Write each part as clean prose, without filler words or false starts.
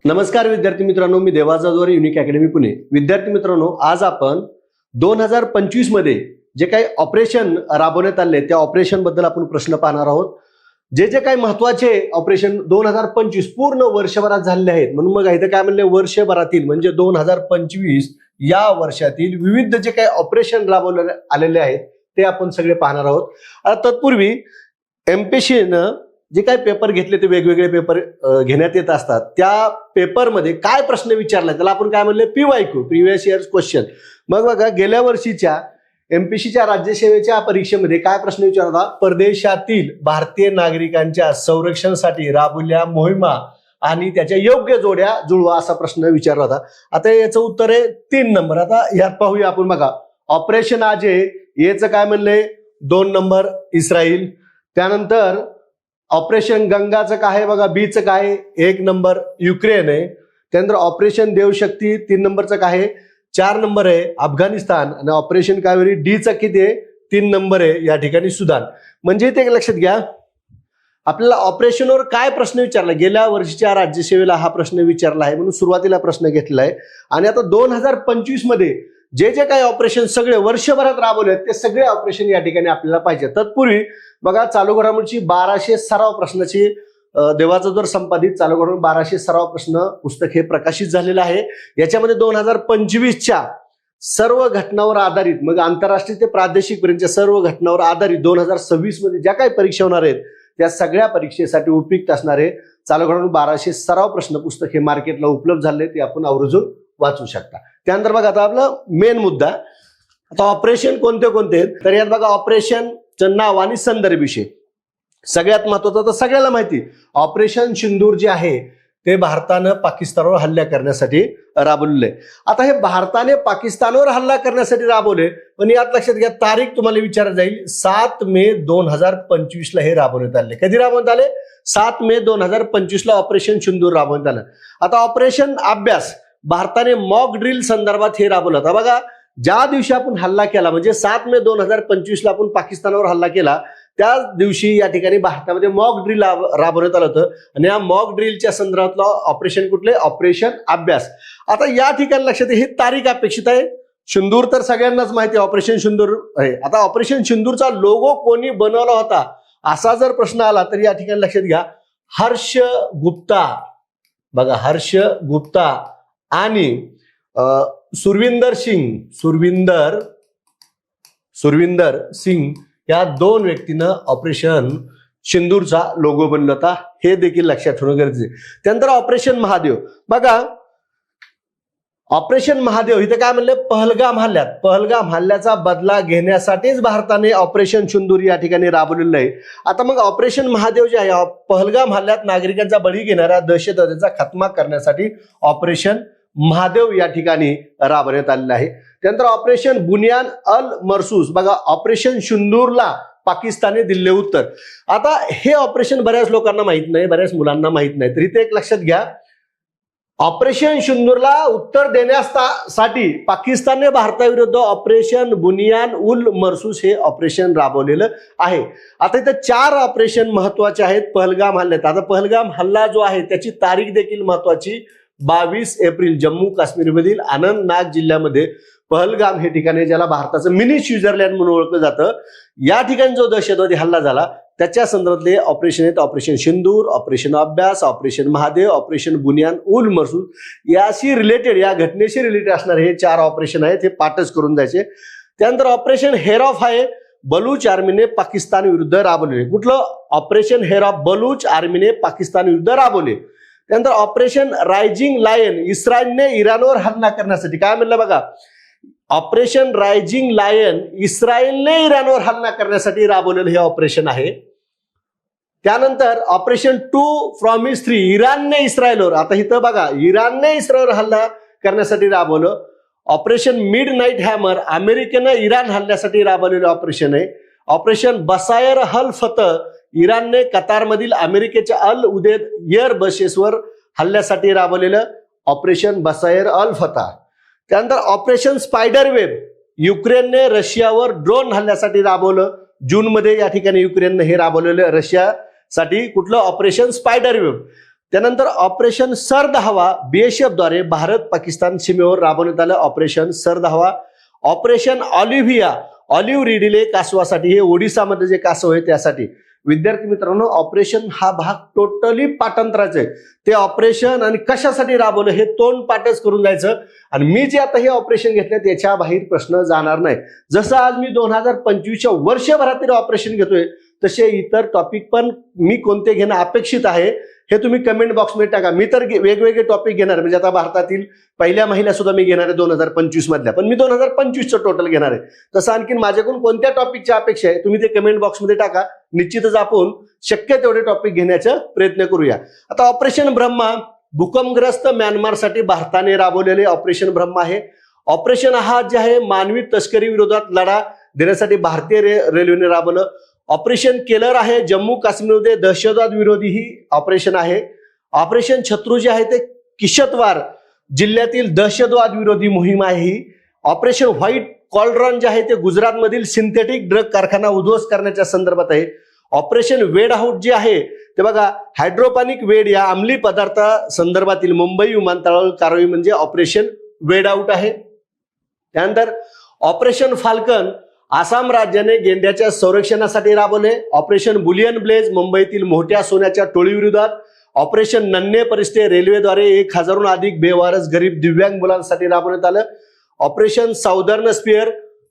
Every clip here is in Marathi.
नमस्कार विद्यार्थी मित्रांनो, मी देवा जाधव, युनिक अकॅडमी पुणे. विद्यार्थी मित्रांनो, आज आपण 2025 मध्ये जे काही ऑपरेशन राबवण्यात आले त्या ऑपरेशन बद्दल आपण प्रश्न पाहणार आहोत. जे काही महत्वाचे ऑपरेशन 2025 पूर्ण वर्षभरात झालेले आहेत, म्हणून मग इथे काय म्हणले, वर्षभरातील म्हणजे 2025 या वर्षातील विविध जे काही ऑपरेशन राबवले आलेले आहेत ते आपण सगळे पाहणार आहोत. आता तत्पूर्वी एमपीएससीनं जे काही पेपर घेतले ते वेगवेगळे पेपर घेण्यात येत असतात. त्या पेपरमध्ये काय प्रश्न विचारलाय त्याला आपण काय म्हणले, PYQ, प्रिव्हियस इयर्स क्वेश्चन. मग बघा, गेल्या वर्षीच्या एमपीएससीच्या राज्यसेवेच्या परीक्षेमध्ये काय प्रश्न विचारला होता, परदेशातील भारतीय नागरिकांच्या संरक्षणासाठी राबवलेल्या मोहिमा आणि त्याच्या योग्य जोड्या जुळवा असा प्रश्न विचारला होता. आता याचं उत्तर आहे 3 नंबर. आता यात पाहूया आपण. बघा, ऑपरेशन अजय याचं काय म्हणले, 2 नंबर इस्रायल. त्यानंतर ऑपरेशन गंगाचं काय आहे बघा, बीचं काय आहे, 1 नंबर युक्रेन आहे. त्यानंतर ऑपरेशन देवशक्ती 3 नंबरचं काय आहे, 4 नंबर आहे अफगाणिस्तान. आणि ऑपरेशन कावेरी डीचं किती आहे, 3 नंबर आहे या ठिकाणी सुदान. म्हणजे ते लक्षात घ्या, आपल्याला ऑपरेशनवर काय प्रश्न विचारला, गेल्या वर्षीच्या राज्यसेवेला हा प्रश्न विचारला आहे म्हणून सुरुवातीला प्रश्न घेतला आहे. आणि आता 2025 मध्ये जे काही ऑपरेशन सगळे वर्षभरात राबवले ते सगळे ऑपरेशन या ठिकाणी आपल्याला पाहिजे. तत्पूर्वी बघा, चालू घडामोडीची 1200 सराव प्रश्नाची देवाचा जोर संपादित चालू घडामोडी 1200 सराव प्रश्न पुस्तक हे प्रकाशित झालेलं आहे. याच्यामध्ये 2025च्या सर्व घटनांवर आधारित, मग आंतरराष्ट्रीय ते प्रादेशिक पर्यंतच्या सर्व घटनांवर आधारित 2026 मध्ये ज्या काही परीक्षा होणार आहेत त्या सगळ्या परीक्षेसाठी उपयुक्त असणारे चालू घडामोडी 1200 सराव प्रश्न पुस्तक हे मार्केटला उपलब्ध झाले, ते आपण आवर्जून वाचू शकता. त्यानंतर बघा, आता आपला मेन मुद्दा, आता ऑपरेशन कोणते कोणते आहेत तर यात बघा, ऑपरेशनचं नाव आणि संदर्भ विषय सगळ्यात महत्वाचा. तर सगळ्याला माहिती, ऑपरेशन सिंदूर जे आहे ते भारतानं पाकिस्तानवर हल्ला करण्यासाठी राबवलेले. आता हे भारताने पाकिस्तानवर हल्ला करण्यासाठी राबवले, पण यात लक्षात घ्या, तारीख तुम्हाला विचारली जाईल, 7 मे 2025 ला हे राबवण्यात आले. कधी राबवण्यात आले, 7 मे 2025 ला ऑपरेशन सिंदूर राबवण्यात आलं. आता ऑपरेशन अभ्यास भारताने मॉक ड्रिल संदर्भात हे राबवलं होतं. बघा, ज्या दिवशी आपण हल्ला केला म्हणजे 7 मे 2025 ला आपण पाकिस्तानवर हल्ला केला, त्याच दिवशी या ठिकाणी भारतामध्ये मॉक ड्रिल राबवण्यात आलं होतं. आणि या मॉक ड्रिलच्या संदर्भातलं ऑपरेशन कुठले, ऑपरेशन अभ्यास. आता या ठिकाणी लक्षात ही तारीख अपेक्षित आहे. सिंदूर तर सगळ्यांनाच माहिती आहे, ऑपरेशन सिंदूर आहे. आता ऑपरेशन सिंदूरचा लोगो कोणी बनवला होता असा जर प्रश्न आला तर या ठिकाणी लक्षात घ्या, हर्ष गुप्ता. बघा, हर्ष गुप्ता आणि सुरविंदर सिंग या 2 व्यक्तीनं ऑपरेशन सिंदूरचा लोगो बनला होता, हे देखील लक्षात ठेवणं गरजेचं आहे. त्यानंतर ऑपरेशन महादेव. बघा, ऑपरेशन महादेव इथे काय म्हणले, पहलगाम हल्ल्याचा बदला घेण्यासाठीच भारताने ऑपरेशन सिंदूर या ठिकाणी राबवलेलं आहे. आता मग ऑपरेशन महादेव जे आहे, पहलगाम हल्ल्यात नागरिकांचा बळी घेणाऱ्या दहशतवादाचा खात्मा करण्यासाठी ऑपरेशन महादेव या ठिकाणी राबवण्यात आलेलं आहे. त्यानंतर ऑपरेशन बुनियान अल मरसूस. बघा, ऑपरेशन सिंदूरला पाकिस्तानने दिले उत्तर. आता हे ऑपरेशन बऱ्याच लोकांना माहित नाही, बऱ्याच मुलांना माहित नाही, तर इथे एक लक्षात घ्या, ऑपरेशन सिंदूरला उत्तर देण्यासाठी पाकिस्तानने भारताविरुद्ध ऑपरेशन बुनियान उल मरसूस हे ऑपरेशन राबवलेलं आहे. आता इथे 4 ऑपरेशन महत्वाचे आहेत पहलगाम हल्ल्यात. आता पहलगाम हल्ला जो आहे त्याची तारीख देखील महत्वाची, 22 एप्रिल जम्मू काश्मीरमधील अनंतनाग जिल्ह्यामध्ये पहलगाम हे ठिकाणी, ज्याला भारताचं मिनी स्वित्झर्लंड म्हणून ओळखलं जातं, या ठिकाणी जो दहशतवादी हल्ला झाला त्याच्या संदर्भातले ऑपरेशन आहेत. ऑपरेशन सिंदूर, ऑपरेशन अभ्यास, ऑपरेशन महादेव, ऑपरेशन बुनियान उल मरसूस. याशी रिलेटेड, या घटनेशी रिलेटेड असणारे हे 4 ऑपरेशन आहेत, हे पाठच करून जायचे. त्यानंतर ऑपरेशन हेर ऑफ आहे, बलूच आर्मीने पाकिस्तान विरुद्ध राबवले. कुठलं ऑपरेशन हेर ऑफ, बलूच आर्मीने पाकिस्तान विरुद्ध राबवले. त्यानंतर ऑपरेशन रायझिंग लायन, इस्रायलने इराणवर हल्ला करण्यासाठी, काय म्हणलं बघा, ऑपरेशन रायझिंग लायन इस्रायलने इराणवर हल्ला करण्यासाठी राबवलेलं हे ऑपरेशन आहे. त्यानंतर ऑपरेशन 2 प्रॉमिस 3, इराणने इस्रायलवर, आता इथं बघा, इराणने इस्रायलवर हल्ला करण्यासाठी राबवलं. ऑपरेशन मिड नाईट हॅमर, अमेरिकेनं इराण हल्ल्यासाठी राबवलेलं ऑपरेशन आहे. ऑपरेशन बसायर हल फतह, इराणने कतारमधील अमेरिकेच्या अल उदेद एअर बसेसवर हल्ल्यासाठी राबवलेलं ऑपरेशन बसायर अल फतह. त्यानंतर ऑपरेशन स्पायडर वेब, युक्रेनने रशियावर ड्रोन हल्ल्यासाठी राबवलं. जूनमध्ये या ठिकाणी युक्रेनने हे राबवलेलं रशियासाठी कुठलं ऑपरेशन स्पायडरवेव्ह. त्यानंतर ऑपरेशन सरधावा BSF द्वारे भारत पाकिस्तान सीमेवर राबवण्यात आलं operation Sardhawa. Operation Olivia, olive ridley कासवासाठी, हे ओडिसामध्ये जे कासव आहे त्यासाठी. विद्यार्थी मित्रांनो, ऑपरेशन हा भाग टोटली पाठांतराचा आहे. ते ऑपरेशन आणि कशासाठी राबवलं हे तोंड पाठच करून जायचं. आणि मी जे आता हे ऑपरेशन घेतले त्याच्या बाहेर प्रश्न जाणार नाही. जसं आज मी 2025च्या वर्षभरातील ऑपरेशन घेतोय तसे इतर टॉपिक पण मी कोणते घेणं अपेक्षित आहे हे तुम्ही कमेंट बॉक्समध्ये टाका. मी तर वेगवेगळे टॉपिक घेणार, म्हणजे आता भारतातील पहिल्या महिला सुद्धा मी घेणार आहे 2025 मधल्या, पण मी 2025चं टोटल घेणार आहे. तसं आणखीन माझ्याकडून कोणत्या टॉपिकची अपेक्षा आहे तुम्ही ते कमेंट बॉक्समध्ये टाका. निश्चितच आपण शक्य तेवढे टॉपिक घेण्याचा प्रयत्न करूया. आता ऑपरेशन ब्रह्मा भूकंपग्रस्त म्यानमारसाठी भारताने राबवलेले ऑपरेशन ब्रह्मा आहे. ऑपरेशन हा जे आहे मानवी तस्करी विरोधात लढा देण्यासाठी भारतीय रेल्वेने राबवलं. ऑपरेशन केलर आहे जम्मू काश्मीरमध्ये दहशतवाद विरोधी ही ऑपरेशन आहे. ऑपरेशन शत्रू जे आहे ते किश्तवार जिल्ह्यातील दहशतवाद विरोधी मोहीम आहे ही. ऑपरेशन व्हाईट कॉलड्रॉन जे आहे ते गुजरातमधील सिंथेटिक ड्रग कारखाना उद्ध्वस्त करण्याच्या संदर्भात आहे. ऑपरेशन वेड आउट जे आहे ते बघा हायड्रोपानिक वेड या अंमली पदार्था संदर्भातील मुंबई विमानतळावर कारवाई म्हणजे ऑपरेशन वेड आउट आहे. त्यानंतर ऑपरेशन फाल्कन आसाम राज्याने गेंड्याच्या संरक्षणासाठी राबवले. ऑपरेशन बुलियन ब्लेज मुंबईतील मोठ्या सोन्याच्या टोळीविरोधात. ऑपरेशन नन्हे परिस्ते रेल्वेद्वारे 1000हून अधिक बेवारस गरीब दिव्यांग मुलांसाठी राबवण्यात आलं. ऑपरेशन साऊदर्न स्पिअर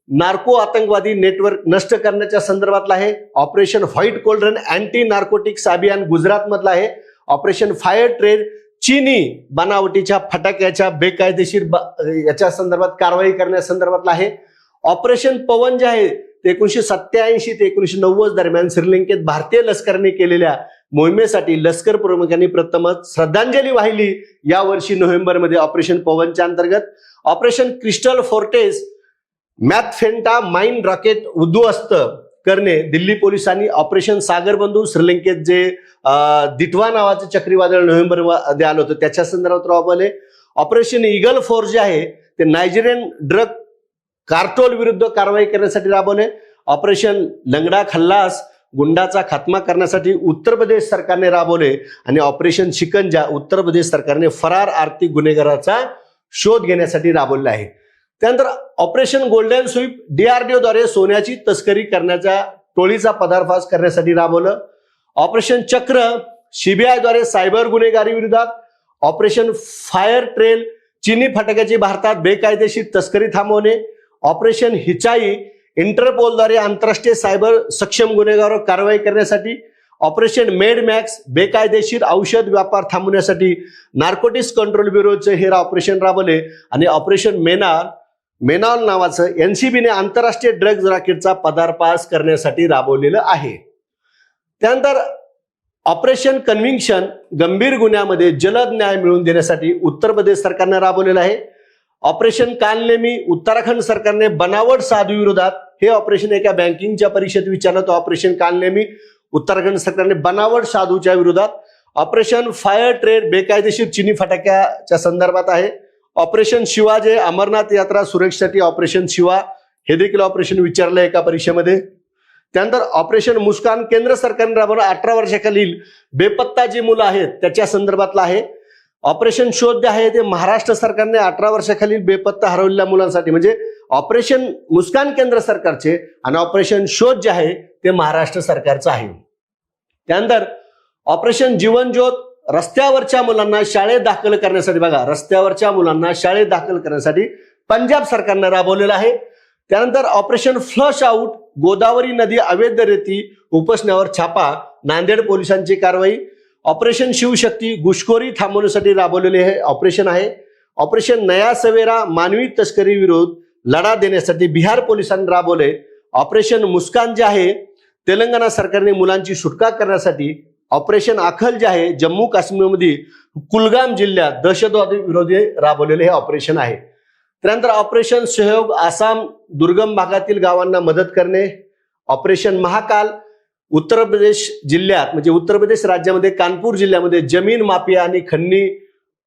नार्को आतंकवादी नेटवर्क नष्ट करण्याच्या संदर्भातला आहे. Operation white cauldron anti narcotics अभियान गुजरातमधलं आहे. ऑपरेशन फायर ट्रेड चीनी बनावटीच्या फटाक्याच्या बेकायदेशीर याच्या संदर्भात कारवाई करण्यासंदर्भातला आहे. ऑपरेशन पवन जे आहे ते 1987 ते 1990 दरम्यान श्रीलंकेत भारतीय लष्कराने केलेल्या मोहिमेसाठी लष्कर प्रमुखांनी प्रथमच श्रद्धांजली वाहिली या वर्षी नोव्हेंबरमध्ये ऑपरेशन पवनच्या अंतर्गत. ऑपरेशन क्रिस्टल फोर्टेस मॅथफेंटा माइन रॉकेट उद्ध्वस्त करणे दिल्ली पोलिसांनी. ऑपरेशन सागरबंधू श्रीलंकेत जे दिटवा नावाचं चक्रीवादळ नोव्हेंबरमध्ये आलं होतं त्याच्या संदर्भात राबवले. ऑपरेशन ईगल फोर्स जे आहे ते नायजेरियन ड्रग कार्टोल विरुद्ध कारवाई करण्यासाठी राबवले. ऑपरेशन लंगडा खल्लास गुंडाचा खात्मा करण्यासाठी उत्तर प्रदेश सरकारने राबवले. आणि ऑपरेशन शिकंजा उत्तर प्रदेश सरकारने फरार आर्थिक गुन्हेगाराचा शोध घेण्यासाठी राबवले आहे. त्यानंतर ऑपरेशन गोल्डन स्वीप DRDO द्वारे सोन्याची तस्करी करण्याच्या टोळीचा पर्दाफाश करण्यासाठी राबवलं. ऑपरेशन चक्र CBI द्वारे सायबर गुन्हेगारी विरोधात. ऑपरेशन फायर ट्रेल चीनी फटाक्याची भारतात बेकायदेशीर तस्करी थांबवणे. ऑपरेशन हिचाई इंटरपोलद्वारे आंतरराष्ट्रीय सायबर सक्षम गुन्हेगारांवर कारवाई करण्यासाठी. ऑपरेशन मेड मॅक्स बेकायदेशीर औषध व्यापार थांबवण्यासाठी नार्कोटिक्स कंट्रोल ब्युरोचे हे ऑपरेशन राबवले. आणि ऑपरेशन मेनॉल नावाचं NCBने आंतरराष्ट्रीय ड्रग्ज रॅकेटचा पर्दाफाश करण्यासाठी राबवलेलं आहे. त्यानंतर ऑपरेशन कन्व्हिक्शन गंभीर गुन्ह्यामध्ये जलद न्याय मिळवून देण्यासाठी उत्तर प्रदेश सरकारने राबवलेलं आहे. ऑपरेशन कालनेमी उत्तराखंड सरकारने बनावट साधू विरोधात. हे ऑपरेशन एका बँकिंगच्या परीक्षेत विचारलं तर ऑपरेशन कालनेमी उत्तराखंड सरकारने बनावट साधूच्या विरोधात. ऑपरेशन फायर ट्रेड बेकायदेशीर चीनी फटाक्याच्या संदर्भात आहे. ऑपरेशन शिवा जे अमरनाथ यात्रा सुरक्षेसाठी ऑपरेशन शिवा हे देखील ऑपरेशन विचारलं एका परीक्षेमध्ये. त्यानंतर ऑपरेशन मुस्कान केंद्र सरकारने राबवलं 18 वर्षाखालील बेपत्ता जी मुलं आहेत त्याच्या संदर्भातलं आहे. ऑपरेशन शोध जे आहे ते महाराष्ट्र सरकारने 18 वर्षाखालील बेपत्ता हरवलेल्या मुलांसाठी, म्हणजे ऑपरेशन मुस्कान केंद्र सरकारचे आणि ऑपरेशन शोध जे आहे ते महाराष्ट्र सरकारचं आहे. त्यानंतर ऑपरेशन जीवन ज्योत रस्त्यावरच्या मुलांना शाळेत दाखल करण्यासाठी, बघा रस्त्यावरच्या मुलांना शाळेत दाखल करण्यासाठी पंजाब सरकारने राबवलेलं आहे. त्यानंतर ऑपरेशन फ्लश आउट गोदावरी नदी अवैध रेती उपसण्यावर छापा नांदेड पोलिसांची कारवाई. ऑपरेशन शिवशक्ती घुसखोरी थांबवण्यासाठी राबवलेले हे ऑपरेशन आहे. ऑपरेशन नया सवेरा मानवी तस्करी विरोध लढा देण्यासाठी बिहार पोलिसांनी राबवले. ऑपरेशन मुस्कान जे आहे तेलंगणा सरकारने मुलांची सुटका करण्यासाठी. ऑपरेशन आखल जे आहे जम्मू काश्मीरमध्ये कुलगाम जिल्ह्यात दहशतवादी विरोधी राबवलेले हे ऑपरेशन आहे. त्यानंतर ऑपरेशन सहयोग आसाम दुर्गम भागातील गावांना मदत करणे. ऑपरेशन महाकाल उत्तर प्रदेश जिल्ह्यात, म्हणजे उत्तर प्रदेश राज्यामध्ये कानपूर जिल्ह्यामध्ये जमीन माफिया आणि खंडणी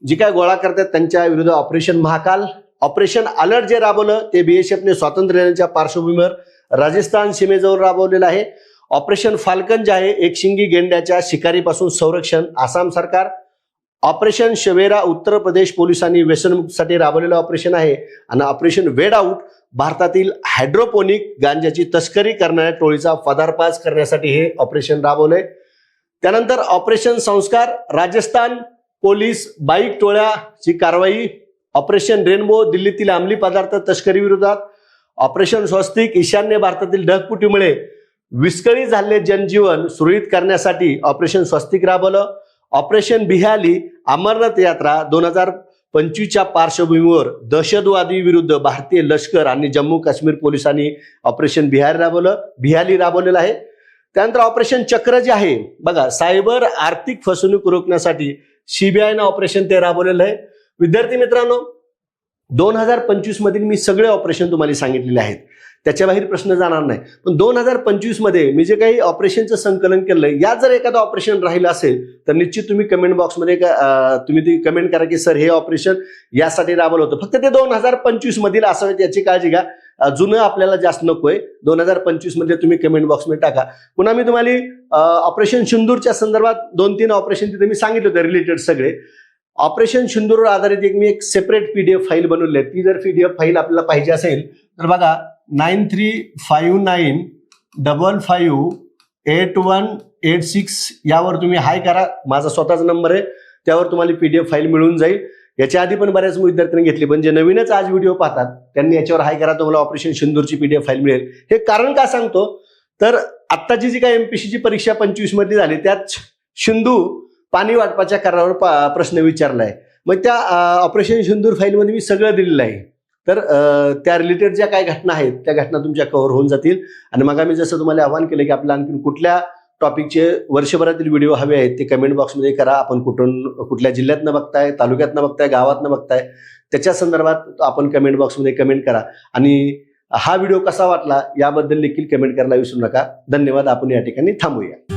जी काय गोळा करतात त्यांच्या विरुद्ध ऑपरेशन महाकाल. ऑपरेशन अलर्ट जे राबवलं ते बीएसएफने स्वातंत्र्याच्या पार्श्वभूमीवर राजस्थान सीमेजवळ राबवलेलं आहे. ऑपरेशन फाल्कन जे आहे एकशिंगी गेंड्याच्या शिकारीपासून संरक्षण आसाम सरकार. ऑपरेशन शवेरा उत्तर प्रदेश पोलिसांनी व्यसनमुक्तीसाठी राबवलेलं ऑपरेशन आहे. आणि ऑपरेशन वेड आउट भारतातील हायड्रोपोनिक गांजाची तस्करी करणाऱ्या टोळीचा पर्दाफाश करण्यासाठी हे ऑपरेशन राबवलंय. त्यानंतर ऑपरेशन संस्कार राजस्थान पोलीस बाईक टोळ्याची कारवाई. ऑपरेशन रेनबो दिल्लीतील अंमली पदार्थ तस्करी विरोधात. ऑपरेशन स्वस्तिक ईशान्य भारतातील ढगफुटीमुळे विस्कळीत झालेले जनजीवन सुरळीत करण्यासाठी ऑपरेशन स्वस्तिक राबवलं. ऑपरेशन बिहाली अमरनाथ यात्रा 2025च्या पार्श्वभूमीवर दहशतवादी विरुद्ध भारतीय लष्कर आणि जम्मू काश्मीर पोलिसांनी ऑपरेशन बिहाली राबवलेलं आहे. त्यानंतर ऑपरेशन चक्र जे आहे बघा, सायबर आर्थिक फसवणूक रोखण्यासाठी सीबीआयनं ऑपरेशन ते राबवलेलं आहे. विद्यार्थी मित्रांनो, 2025 मधील मी सगळे ऑपरेशन तुम्हाला सांगितलेले आहेत, त्याच्या बाहेर प्रश्न जाणार नाही. पण 2025 मध्ये मी जे काही ऑपरेशनचं संकलन केलंय, या जर एखादं ऑपरेशन राहिलं असेल तर निश्चित तुम्ही कमेंट बॉक्समध्ये तुम्ही ती कमेंट करा की सर हे ऑपरेशन यासाठी राबवलं होतं. फक्त ते 2025 मधील असावेत याची काळजी घ्या. जुनं आपल्याला जास्त नकोय. 2025 मध्ये तुम्ही कमेंट बॉक्समध्ये टाका. पुन्हा मी तुम्हाला ऑपरेशन सिंदूरच्या संदर्भात 2-3 ऑपरेशन तिथे मी सांगितलं होतं रिलेटेड सगळे. ऑपरेशन सिंदूरवर आधारित मी एक सेपरेट पीडीएफ फाईल बनवली आहे. ती जर पीडीएफ फाईल आपल्याला पाहिजे असेल तर बघा 9359558186 यावर तुम्ही हाय करा. माझा स्वतःचा नंबर आहे, त्यावर तुम्हाला पीडीएफ फाईल मिळून जाईल. याच्या आधी पण बऱ्याच विद्यार्थ्यांनी घेतली, पण जे नवीनच आज व्हिडिओ पाहतात त्यांनी याच्यावर हाय करा, तुम्हाला ऑपरेशन सिंदूरची पीडीएफ फाईल मिळेल. हे कारण का सांगतो तर आत्ताची जी काही एमपीसीची परीक्षा 25 मध्ये झाली त्यात सिंधू पाणी वाटपाच्या करारावर प्रश्न विचारलाय. मग त्या ऑपरेशन सिंदूर फाईलमध्ये मी सगळं दिलेलं आहे. तर त्या रिलेटेड ज्या काही घटना आहेत त्या घटना तुमच्या कव्हर होऊन जातील. आणि मग आम्ही जसं तुम्हाला आवाहन केलं की आपल्याला आणखी कुठल्या टॉपिकचे वर्षभरातील व्हिडिओ हवे आहेत ते कमेंट बॉक्समध्ये करा. आपण कुठल्या जिल्ह्यातनं बघताय, तालुक्यातनं बघताय, गावातनं बघताय, त्याच्या संदर्भात आपण कमेंट बॉक्समध्ये कमेंट करा. आणि हा व्हिडिओ कसा वाटला याबद्दल देखील कमेंट करायला विसरू नका. धन्यवाद. आपण या ठिकाणी थांबूया.